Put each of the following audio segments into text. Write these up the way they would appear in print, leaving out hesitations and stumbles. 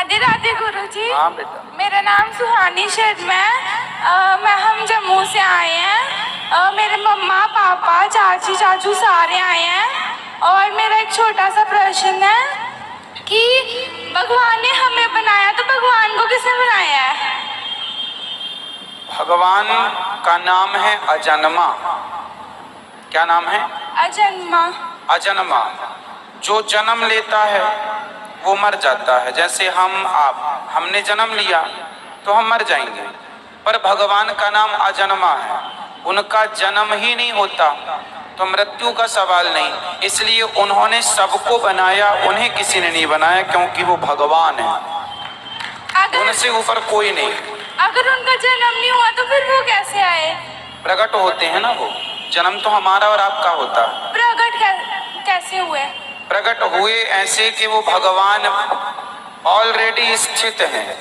राधे राधे गुरुजी। हाँ बेटा। मेरा नाम सुहानी शर्मा है। हम जम्मू से आए हैं। मेरे मम्मा पापा चाची चाचू सारे आए हैं। और मेरा एक छोटा सा प्रश्न है कि भगवान ने हमें बनाया तो भगवान को किसने बनाया है? भगवान का नाम है अजन्मा। क्या नाम है? अजन्मा। अजन्मा। जो जन्म लेता है वो मर जाता है। जैसे हमने जन्म लिया तो हम मर जाएंगे, पर भगवान का नाम अजन्मा है। उनका जन्म ही नहीं होता तो मृत्यु का सवाल नहीं, इसलिए उन्होंने सबको बनाया, उन्हें किसी ने नहीं बनाया, क्योंकि वो भगवान है। उनसे ऊपर कोई नहीं। अगर उनका जन्म नहीं हुआ तो फिर वो कैसे आए? प्रकट होते हैं ना वो। जन्म तो हमारा और आपका होता है। प्रकट कैसे हुए? प्रकट हुए ऐसे कि वो भगवान ऑलरेडी स्थित हैं।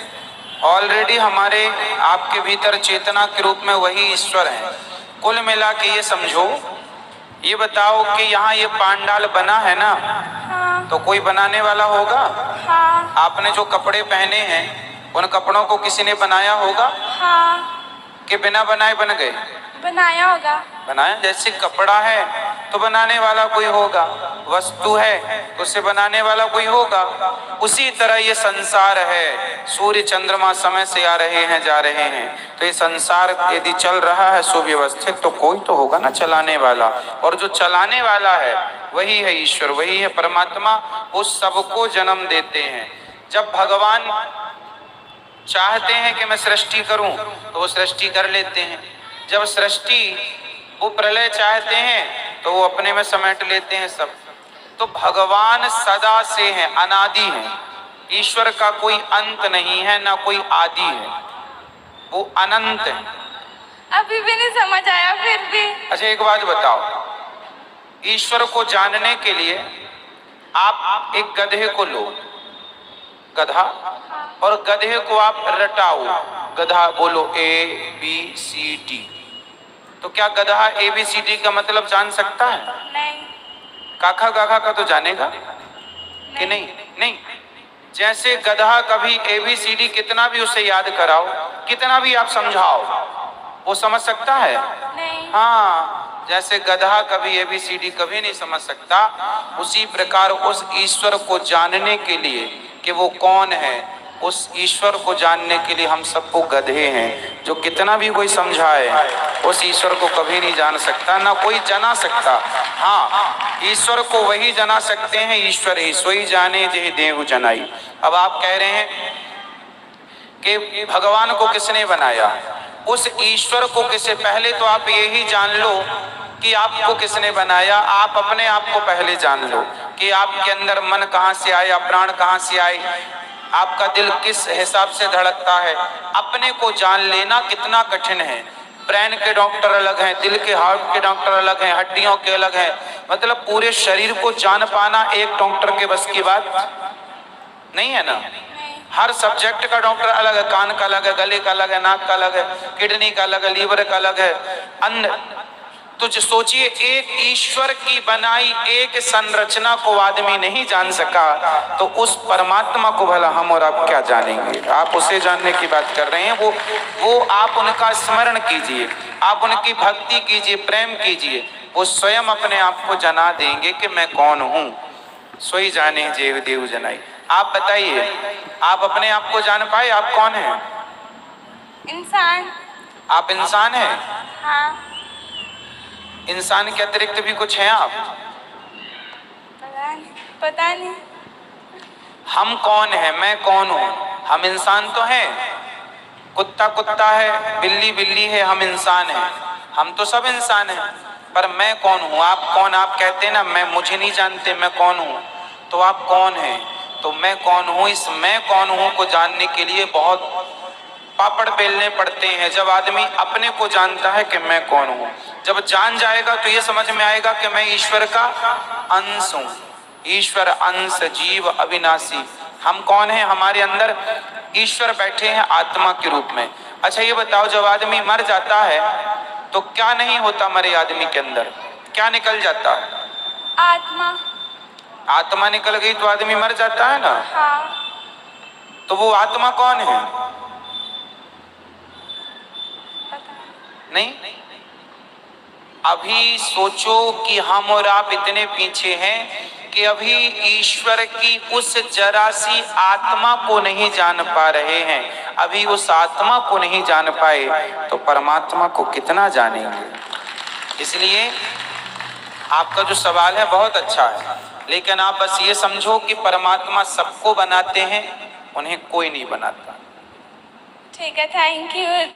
ऑलरेडी हमारे आपके भीतर चेतना के रूप में वही ईश्वर हैं। कुल मिला के ये समझो, ये बताओ कि यहाँ ये पांडाल बना है ना, हाँ। तो कोई बनाने वाला होगा? हाँ। आपने जो कपड़े पहने हैं उन कपड़ों को किसी ने बनाया होगा? हाँ। कि बिना बनाए बन गए? बनाया होगा। बनाया। जैसे कपड़ा है तो बनाने वाला कोई होगा, वस्तु है तो उसे बनाने वाला कोई होगा। उसी तरह ये संसार है। सूर्य चंद्रमा समय से आ रहे हैं जा रहे हैं, तो ये संसार यदि चल रहा है सुव्यवस्थित तो कोई तो होगा ना चलाने वाला, और जो चलाने वाला है वही है ईश्वर, वही है परमात्मा। वो सबको जन्म देते हैं। जब भगवान चाहते हैं कि मैं सृष्टि करूं तो वो सृष्टि कर लेते हैं। जब सृष्टि वो प्रलय चाहते हैं तो वो अपने में समेट लेते हैं सब। तो भगवान सदा से हैं, अनादि हैं। ईश्वर का कोई अंत नहीं है, ना कोई आदि है, वो अनंत है। अभी भी नहीं समझ आया फिर भी। अच्छा एक बात बताओ, ईश्वर को जानने के लिए आप एक गधे को लो, गधा, और गधे को आप रटाओ। गधा बोलो ABCD, तो क्या गधा ABCD का मतलब जान सकता है? नहीं। काखा गाखा का तो जानेगा कि नहीं? नहीं। जैसे गधा कभी ABCD कितना भी उसे याद कराओ, कितना भी आप समझाओ, वो समझ सकता है? नहीं। हाँ, जैसे गधा कभी ABCD कभी नहीं समझ सकता, उसी प्रकार उस ईश्वर को जानने के लिए कि वो कौन है, उस ईश्वर को जानने के लिए हम सबको गधे हैं। जो कितना भी कोई समझाए उस ईश्वर को कभी नहीं जान सकता, ना कोई जना सकता। हाँ, ईश्वर को वही जना सकते हैं, ईश्वर ही सोई जाने जे देहु जनाई। अब आप कह रहे हैं कि भगवान को किसने बनाया? उस ईश्वर को किसे? पहले तो आप यही जान लो कि आपको किसने बनाया। आप अपने आप को पहले जान लो कि आपके अंदर मन कहाँ से आया, प्राण कहाँ से आए, आपका दिल किस हिसाब से धड़कता है। अपने को जान लेना कितना कठिन है। ब्रेन के डॉक्टर अलग हैं, दिल के हार्ट के डॉक्टर अलग हैं, हड्डियों के अलग हैं। मतलब पूरे शरीर को जान पाना एक डॉक्टर के बस की बात नहीं है ना। हर सब्जेक्ट का डॉक्टर अलग है। कान का अलग है, गले का अलग है, नाक का अलग है, किडनी का अलग है, लीवर का अलग है, अन्न। तो सोचिए, एक ईश्वर की बनाई एक संरचना को आदमी नहीं जान सका, तो उस परमात्मा को भला हम और आप क्या जानेंगे? आप उसे जानने की बात कर रहे हैं। वो आप उनका स्मरण कीजिए, आप उनकी भक्ति कीजिए, प्रेम कीजिए, वो स्वयं अपने आप को जना देंगे कि मैं कौन हूँ। सोई जाने जेव देव जनाई। आप बताइए, आप अपने आप को जान पाए? आप कौन हैं? इंसान। आप इंसान हैं? हाँ। इंसान के अतिरिक्त भी कुछ हैं आप? पता नहीं। हम कौन हैं? मैं कौन हूँ? हम इंसान तो हैं। कुत्ता कुत्ता है, बिल्ली बिल्ली है, हम इंसान हैं। हम तो सब इंसान हैं, पर मैं कौन हूँ? आप कौन? आप कहते हैं ना मैं मुझे नहीं जानते मैं कौन हूँ, तो आप कौन हैं? तो मैं कौन हूँ, इस मैं कौन हूँ को जानने के लिए बहुत पापड़ बेलने पड़ते हैं। जब आदमी अपने को जानता है कि मैं कौन हूँ, जब जान जाएगा तो ये समझ में आएगा कि मैं ईश्वर का अंश हूँ। ईश्वर अंश जीव अविनाशी। हम कौन हैं? हमारे अंदर ईश्वर बैठे हैं आत्मा के रूप में। अच्छा ये बताओ, जब आदमी मर जाता है तो क्या नहीं होता? मरे आदमी के अंदर क्या निकल जाता है? आत्मा। आत्मा निकल गई तो आदमी मर जाता है ना। हाँ। तो वो आत्मा कौन है? नहीं? अभी सोचो कि हम और आप इतने पीछे हैं कि अभी ईश्वर की उस जरा सी आत्मा को नहीं जान पा रहे हैं। अभी उस आत्मा को नहीं जान पाए तो परमात्मा को कितना जानेंगे। इसलिए आपका जो सवाल है बहुत अच्छा है, लेकिन आप बस ये समझो कि परमात्मा सबको बनाते हैं, उन्हें कोई नहीं बनाता। ठीक है, थैंक यू।